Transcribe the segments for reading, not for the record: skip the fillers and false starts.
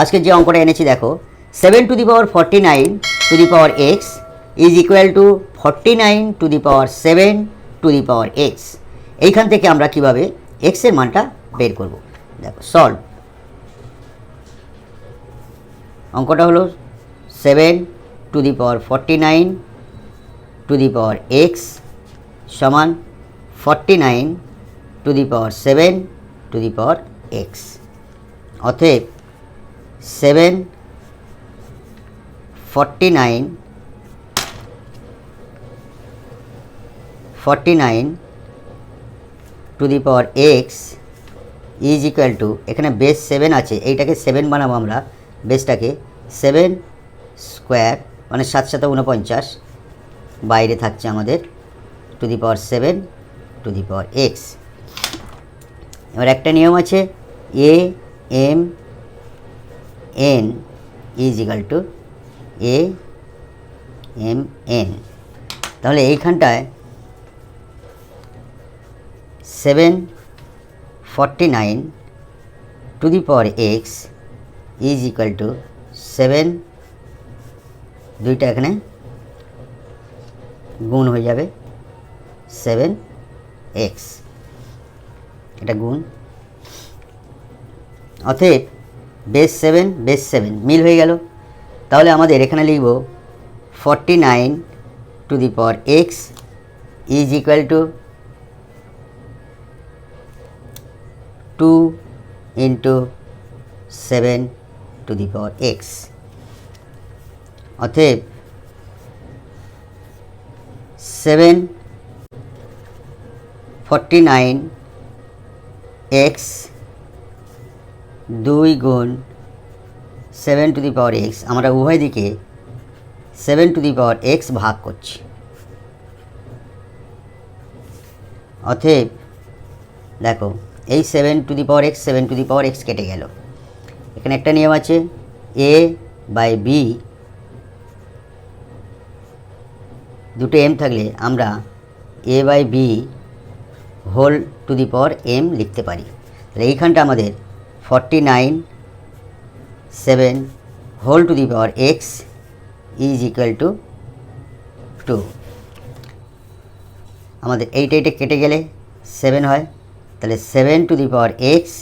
আজকে যে অঙ্কটা এনেছি দেখো 7 to the power 49 two the power x is equal two 49 two the power 7 to the power x. এইখান থেকে আমরা কিভাবে এক্সের মানটা বের করব দেখো সলভ। অঙ্কটা হলো 7 to the power 49 two the power x সমান 49 two the power 7 to the power x. অতএব 7 49 two the power x is equal two, এখানে বেস 7 আছে, এইটাকে 7 বানাবো আমরা, বেসটাকে 7 স্কোয়ার মানে 7 7 49, বাইরে থাকছে আমাদের to the power 7 to the power X. এবার একটা নিয়ম আছে A M N is equal to A M N. তাহলে এইখানটায় 749 to the power x is equal to 7, দুইটা এখানে গুণ হয়ে যাবে 7x, এটা গুণ। অতএব বেস 7 মিল হয়ে গেল। তাহলে আমাদের এখানে লিখব 49 two the power x is equal to 2 into 7 to the power x. অতএব 749 এক্স 2 গুণ 7 টু দি পাওয়ার এক্স, আমরা উভয় দিকে 7 টু দি পাওয়ার এক্স ভাগ করছি। অতএব দেখো এই 7 to the power x 7 to the power x কেটে গেল। এখানে একটা নিয়ম আছে এ বাই বি, দুটো এম থাকলে আমরা A by B whole to the power M লিখতে পারি। তাহলে এইখানটা আমাদের 49 7 whole to the power x is equal to 2। আমাদের এইটা কেটে গেলে 7 হয়, তাহলে 7 টু দি পাওয়ার এক্স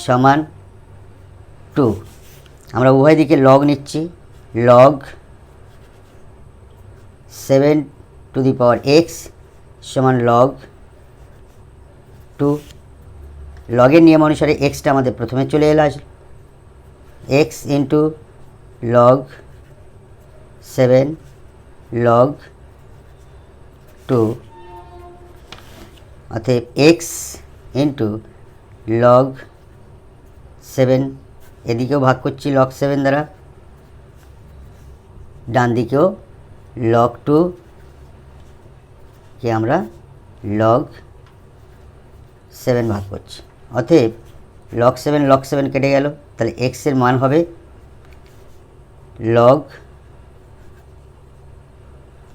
সমান 2। আমরা উভয় দিকে লগ নিচ্ছি, log 7 to the power x সমান লগ 2। লগের নিয়ম অনুসারে এক্সটা আমাদের প্রথমে চলে এলো, এক্স ইন্টু লগ 7 লগ 2, অতএব এক্স ইন্টু লগ 7, এদিকেও ভাগ করছি লগ 7 দ্বারা, ডান দিকেও লগ 2 কে আমরা লগ 7 ভাগ করছি। অতএব লগ 7 কেটে গেল, তাহলে এক্সের মান হবে লগ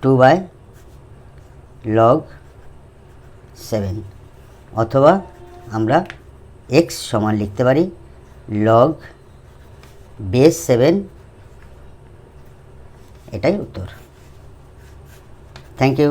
2 বাই লগ 7, অথবা আমরা এক্স সমান লিখতে পারি লগ বেস 7। এটাই উত্তর। Thank you.